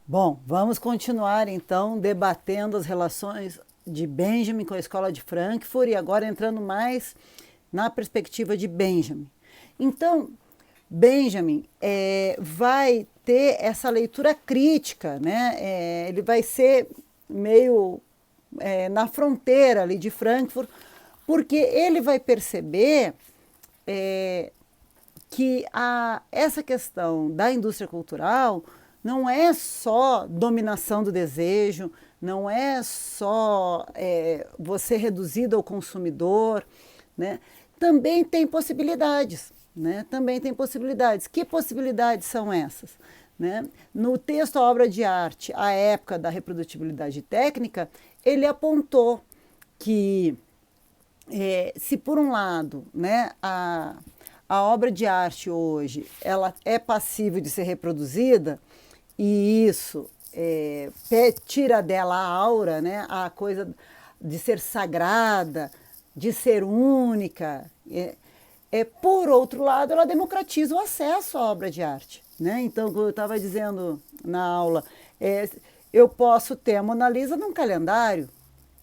Bom, vamos continuar então debatendo as relações de Benjamin com a escola de Frankfurt e agora entrando mais na perspectiva de Benjamin. Então, Benjamin vai ter essa leitura crítica, né? Ele vai ser meio na fronteira ali de Frankfurt, porque ele vai perceber que essa questão da indústria cultural não é só dominação do desejo, não é só você reduzido ao consumidor, né? Também tem possibilidades, né? Também tem possibilidades. Que possibilidades são essas? Né? No texto A Obra de Arte, a época da reprodutibilidade técnica, ele apontou que se por um lado, né, a obra de arte hoje ela é passível de ser reproduzida e isso tira dela a aura, né, a coisa de ser sagrada, de ser única. Por outro lado, ela democratiza o acesso à obra de arte. Né? Então, como eu estava dizendo na aula, eu posso ter a Mona Lisa num calendário,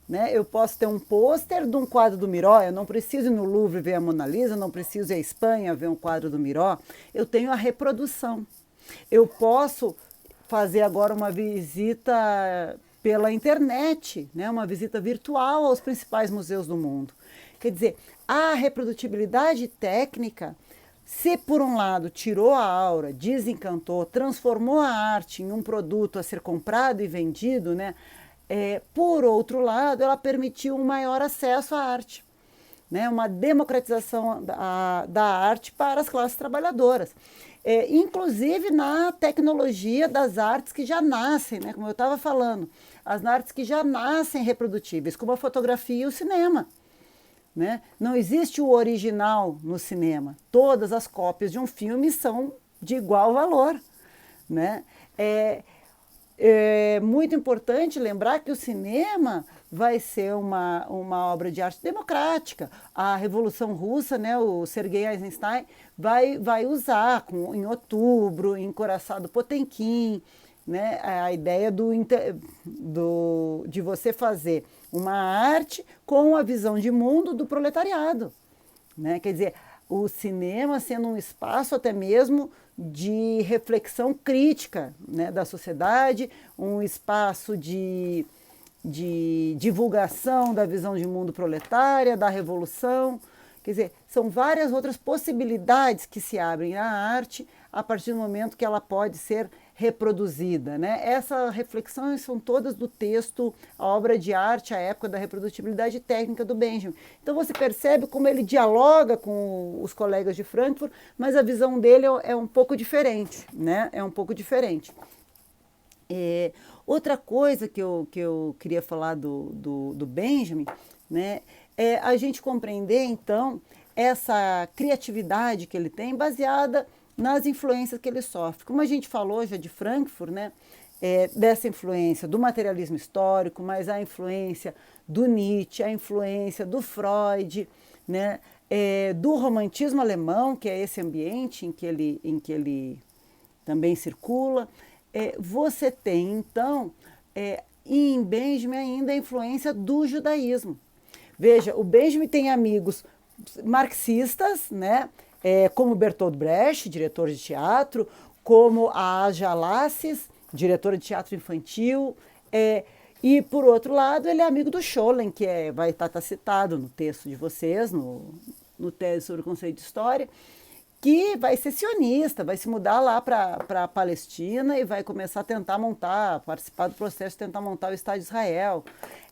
né? Eu posso ter um pôster de um quadro do Miró, eu não preciso ir no Louvre ver a Mona Lisa, não preciso ir à Espanha ver um quadro do Miró, eu tenho a reprodução. Eu posso fazer agora uma visita pela internet, né? Uma visita virtual aos principais museus do mundo. Quer dizer, a reprodutibilidade técnica, se por um lado tirou a aura, desencantou, transformou a arte em um produto a ser comprado e vendido, né? Por outro lado, ela permitiu um maior acesso à arte, né? Uma democratização da arte para as classes trabalhadoras. Inclusive na tecnologia das artes que já nascem, né? Como eu estava falando, as artes que já nascem reprodutíveis, como a fotografia e o cinema. Né? Não existe o original no cinema. Todas as cópias de um filme são de igual valor. Né? É muito importante lembrar que o cinema vai ser uma obra de arte democrática. A Revolução Russa, né, o Sergei Eisenstein, vai usar em outubro, em Encoraçado Potemkin, né, a ideia de você fazer uma arte com a visão de mundo do proletariado. Né? Quer dizer, o cinema sendo um espaço até mesmo de reflexão crítica, né, da sociedade, um espaço de divulgação da visão de mundo proletária, da revolução. Quer dizer, são várias outras possibilidades que se abrem à arte a partir do momento que ela pode ser reproduzida. Né? Essas reflexões são todas do texto A Obra de Arte, a época da reprodutibilidade técnica do Benjamin. Então você percebe como ele dialoga com os colegas de Frankfurt, mas a visão dele é um pouco diferente. Né? É um pouco diferente. Outra coisa que eu queria falar do Benjamin, né, é a gente compreender, então, essa criatividade que ele tem baseada nas influências que ele sofre. Como a gente falou já de Frankfurt, né, dessa influência do materialismo histórico, mas a influência do Nietzsche, a influência do Freud, né, do romantismo alemão, que é esse ambiente em que ele também circula. Você tem, então, em Benjamin ainda a influência do judaísmo. Veja, o Benjamin tem amigos marxistas, né, como Bertolt Brecht, diretor de teatro, como a Aja Lasses, diretora de teatro infantil, e, por outro lado, ele é amigo do Scholem, que vai estar citado no texto de vocês, no tese sobre o conceito de história, que vai ser sionista, vai se mudar lá para a Palestina e vai começar a tentar participar do processo de tentar montar o Estado de Israel.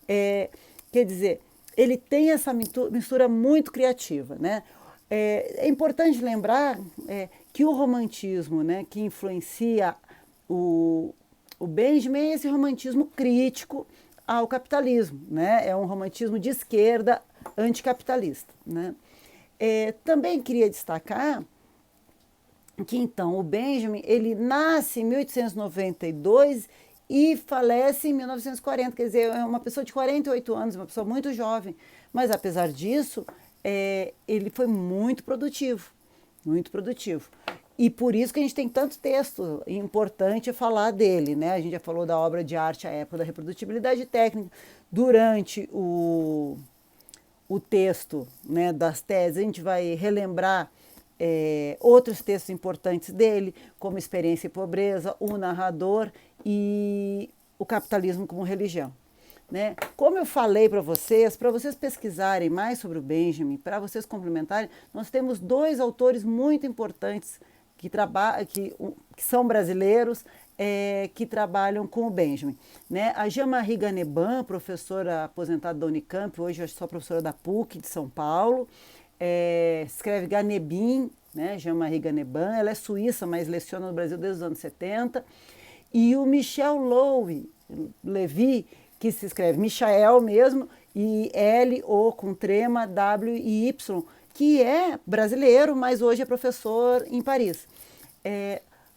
Quer dizer, ele tem essa mistura muito criativa. Né? É importante lembrar que o romantismo, né, que influencia o Benjamin é esse romantismo crítico ao capitalismo. Né? É um romantismo de esquerda anticapitalista. Né? Também queria destacar que então o Benjamin ele nasce em 1892 e falece em 1940, quer dizer, é uma pessoa de 48 anos, uma pessoa muito jovem, mas apesar disso, ele foi muito produtivo, muito produtivo. E por isso que a gente tem tanto texto importante falar dele, né? A gente já falou da obra de arte A Época da Reprodutibilidade Técnica. Durante o texto, né, das teses, a gente vai relembrar outros textos importantes dele, como Experiência e Pobreza, O Narrador e O Capitalismo como Religião. Né? Como eu falei para vocês pesquisarem mais sobre o Benjamin, para vocês complementarem, nós temos 2 autores muito importantes que são brasileiros, que trabalham com o Benjamin. Né? A Jean-Marie Ganeban, professora aposentada da Unicamp, hoje eu sou professora da PUC de São Paulo, escreve Ganebin, né? Jean-Marie Ganeban, ela é suíça, mas leciona no Brasil desde os anos 70. E o Michel Levy, que se escreve Michael mesmo, e L-O com trema, W-I-Y, que é brasileiro, mas hoje é professor em Paris.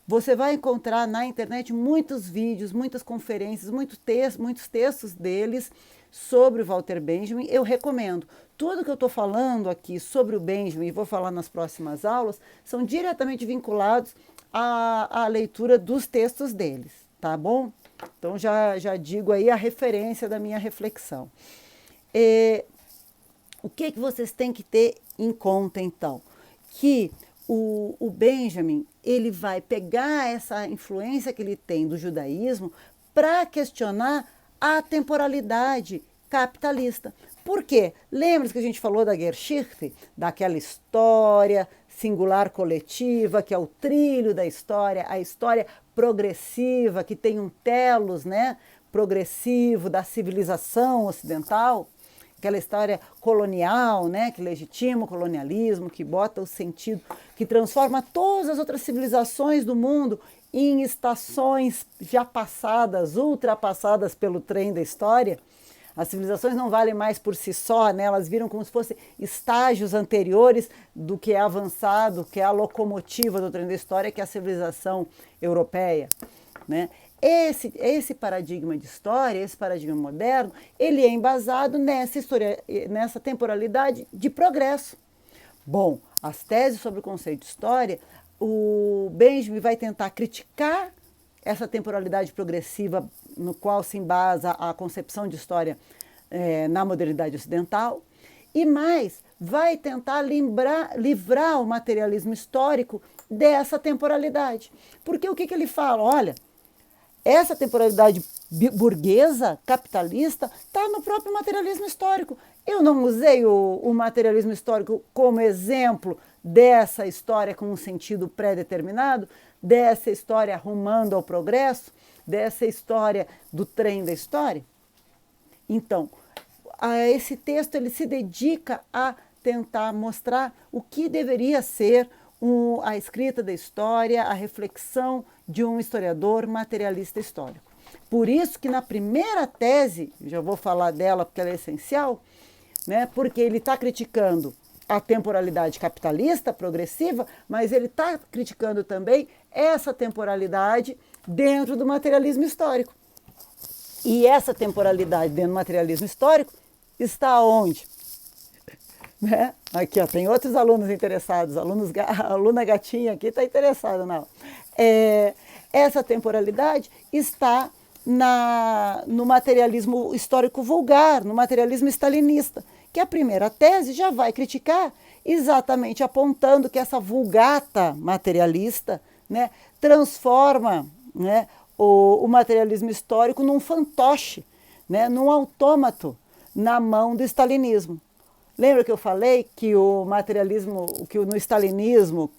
Você vai encontrar na internet muitos vídeos, muitas conferências, muitos textos deles sobre o Walter Benjamin. Eu recomendo. Tudo que eu estou falando aqui sobre o Benjamin, e vou falar nas próximas aulas, são diretamente vinculados à leitura dos textos deles, tá bom? Então já digo aí a referência da minha reflexão. O que vocês têm que ter em conta, então? Que o Benjamin, ele vai pegar essa influência que ele tem do judaísmo para questionar a temporalidade capitalista. Por quê? Lembra que a gente falou da Geschichte, daquela história singular coletiva, que é o trilho da história, a história progressiva, que tem um telos, né, progressivo da civilização ocidental, aquela história colonial, né, que legitima o colonialismo, que bota o sentido, que transforma todas as outras civilizações do mundo em estações já passadas, ultrapassadas pelo trem da história. As civilizações não valem mais por si só, né? Elas viram como se fossem estágios anteriores do que é avançado, que é a locomotiva do trem da história, que é a civilização europeia. Né? Esse paradigma de história, esse paradigma moderno, ele é embasado nessa temporalidade de progresso. Bom, as teses sobre o conceito de história, o Benjamin vai tentar criticar essa temporalidade progressiva no qual se embasa a concepção de história na modernidade ocidental, e mais, vai tentar livrar o materialismo histórico dessa temporalidade. Porque o que ele fala? Olha, essa temporalidade burguesa, capitalista, está no próprio materialismo histórico. Eu não usei o materialismo histórico como exemplo dessa história com um sentido pré-determinado, dessa história rumando ao progresso, dessa história do trem da história? Então, esse texto ele se dedica a tentar mostrar o que deveria ser a escrita da história, a reflexão de um historiador materialista histórico. Por isso que na primeira tese, já vou falar dela porque ela é essencial, né, porque ele está criticando a temporalidade capitalista progressiva, mas ele está criticando também essa temporalidade dentro do materialismo histórico. E essa temporalidade dentro do materialismo histórico está onde? Né? Aqui, ó, tem outros alunos interessados, a aluna gatinha aqui está interessada. Não. Essa temporalidade está no materialismo histórico vulgar, no materialismo stalinista, que a primeira tese já vai criticar, exatamente apontando que essa vulgata materialista, né, transforma, né, o materialismo histórico num fantoche, né, num autômato na mão do stalinismo. Lembra que eu falei que o materialismo, que no stalinismo,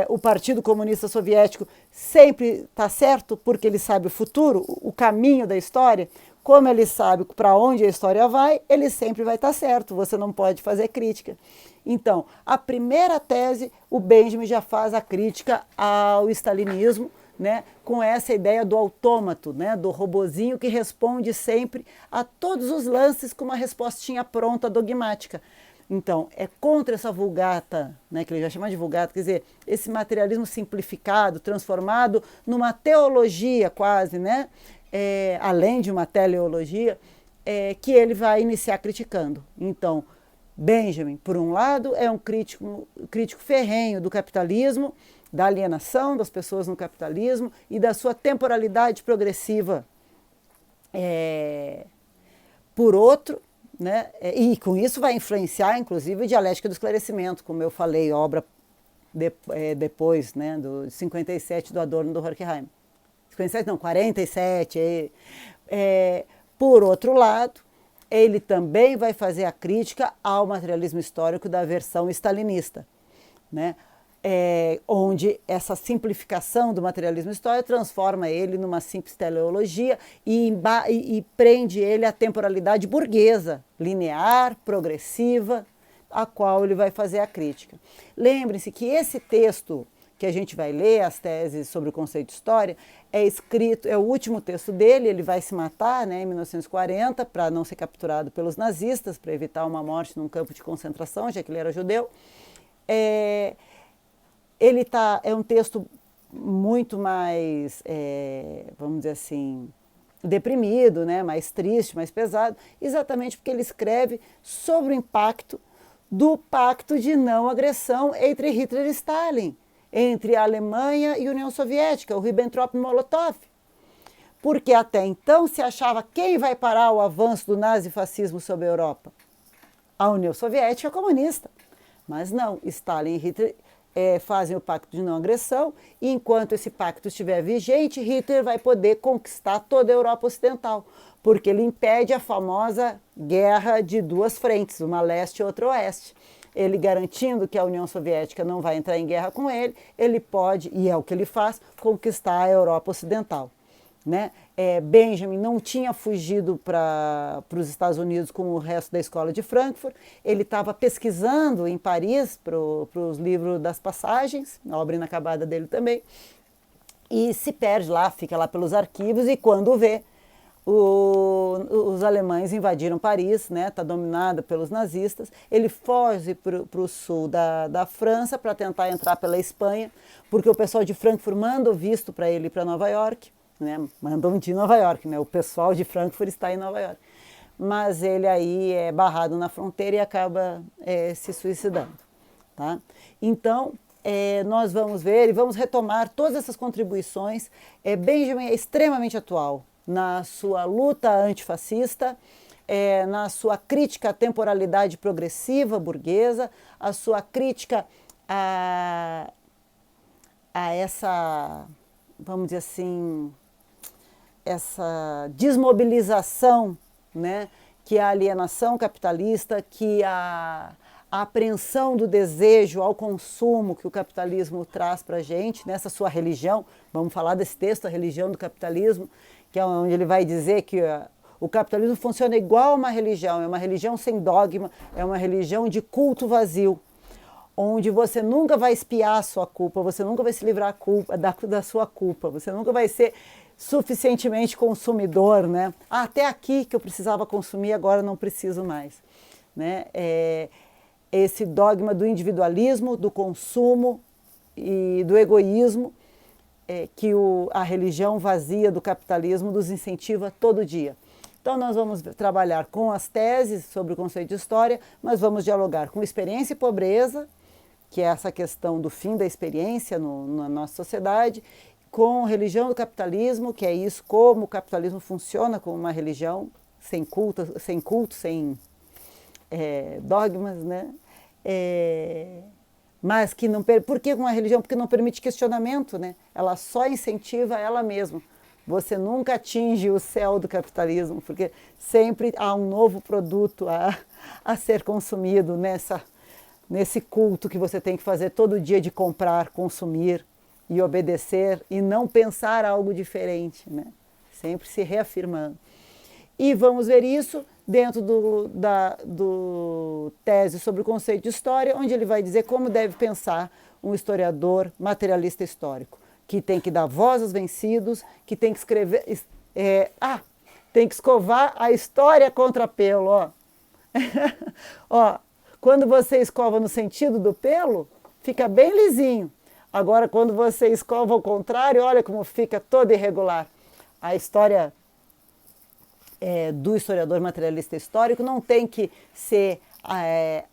o Partido Comunista Soviético sempre está certo porque ele sabe o futuro, o caminho da história? Como ele sabe para onde a história vai, ele sempre vai estar certo, você não pode fazer crítica. Então, a primeira tese, o Benjamin já faz a crítica ao stalinismo, né, com essa ideia do autômato, né, do robozinho que responde sempre a todos os lances com uma respostinha pronta, dogmática. Então, é contra essa vulgata, né, que ele já chama de vulgata, quer dizer, esse materialismo simplificado, transformado numa teologia quase, né, além de uma teleologia, que ele vai iniciar criticando. Então, Benjamin, por um lado, é um crítico ferrenho do capitalismo, da alienação das pessoas no capitalismo e da sua temporalidade progressiva por outro, né? E com isso vai influenciar, inclusive, a dialética do esclarecimento, como eu falei, obra depois, né, do 57 do Adorno do Horkheim. 57 não, 47. Por outro lado, ele também vai fazer a crítica ao materialismo histórico da versão stalinista, né? Onde essa simplificação do materialismo histórico transforma ele numa simples teleologia e prende ele à temporalidade burguesa, linear, progressiva, a qual ele vai fazer a crítica. Lembre-se que esse texto que a gente vai ler, as teses sobre o conceito de história, é o último texto dele, ele vai se matar, né, em 1940, para não ser capturado pelos nazistas, para evitar uma morte num campo de concentração, já que ele era judeu. É um texto muito mais, vamos dizer assim, deprimido, né, mais triste, mais pesado, exatamente porque ele escreve sobre o impacto do pacto de não agressão entre Hitler e Stalin, entre a Alemanha e a União Soviética, o Ribbentrop-Molotov. Porque até então se achava quem vai parar o avanço do nazifascismo sobre a Europa? A União Soviética comunista. Mas não, Stalin e Hitler fazem o pacto de não agressão, e enquanto esse pacto estiver vigente, Hitler vai poder conquistar toda a Europa Ocidental, porque ele impede a famosa guerra de duas frentes, uma leste e outra oeste. Ele garantindo que a União Soviética não vai entrar em guerra com ele, ele pode, e é o que ele faz, conquistar a Europa Ocidental, né? Benjamin não tinha fugido para os Estados Unidos com o resto da escola de Frankfurt, ele estava pesquisando em Paris para os livros das passagens, a obra inacabada dele também, e se perde lá, fica lá pelos arquivos, e quando vê, os alemães invadiram Paris, né? Está dominada pelos nazistas. Ele foge para o sul da França para tentar entrar pela Espanha, porque o pessoal de Frankfurt manda o visto para ele ir para Nova York, né? Mandam de Nova York, né? O pessoal de Frankfurt está em Nova York. Mas ele aí é barrado na fronteira e acaba se suicidando, tá? Então, nós vamos ver e vamos retomar todas essas contribuições. Benjamin é extremamente atual na sua luta antifascista, na sua crítica à temporalidade progressiva burguesa, a sua crítica a essa, vamos dizer assim, essa desmobilização, né, que a alienação capitalista, que a apreensão do desejo ao consumo que o capitalismo traz para a gente, nessa sua religião, vamos falar desse texto, a religião do capitalismo, que é onde ele vai dizer que o capitalismo funciona igual uma religião, é uma religião sem dogma, é uma religião de culto vazio, onde você nunca vai expiar a sua culpa, você nunca vai se livrar da sua culpa, você nunca vai ser suficientemente consumidor, né? Até aqui que eu precisava consumir, agora não preciso mais, né? Esse dogma do individualismo, do consumo e do egoísmo, que a religião vazia do capitalismo nos incentiva todo dia. Então nós vamos trabalhar com as teses sobre o conceito de história, mas vamos dialogar com experiência e pobreza, que é essa questão do fim da experiência na nossa sociedade, com religião do capitalismo, que é isso, como o capitalismo funciona como uma religião, sem culto, sem dogmas, né? Mas que não... Por que uma religião? Porque não permite questionamento, né? Ela só incentiva ela mesma. Você nunca atinge o céu do capitalismo, porque sempre há um novo produto a ser consumido nesse culto que você tem que fazer todo dia de comprar, consumir e obedecer e não pensar algo diferente, né? Sempre se reafirmando. E vamos ver isso dentro do tese sobre o conceito de história, onde ele vai dizer como deve pensar um historiador materialista histórico, que tem que dar voz aos vencidos, que tem que escrever... tem que escovar a história contra pelo, ó. Ó, quando você escova no sentido do pelo, fica bem lisinho. Agora, quando você escova ao contrário, olha como fica todo irregular. A história do historiador materialista histórico não tem que ser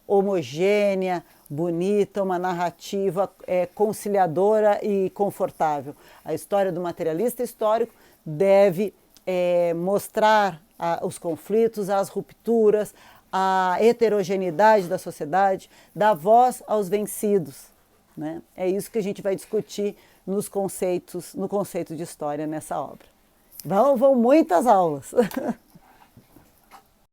homogênea, bonita, uma narrativa conciliadora e confortável. A história do materialista histórico deve mostrar os conflitos, as rupturas, a heterogeneidade da sociedade, dar voz aos vencidos, né? É isso que a gente vai discutir no conceito de história nessa obra. Vão muitas aulas!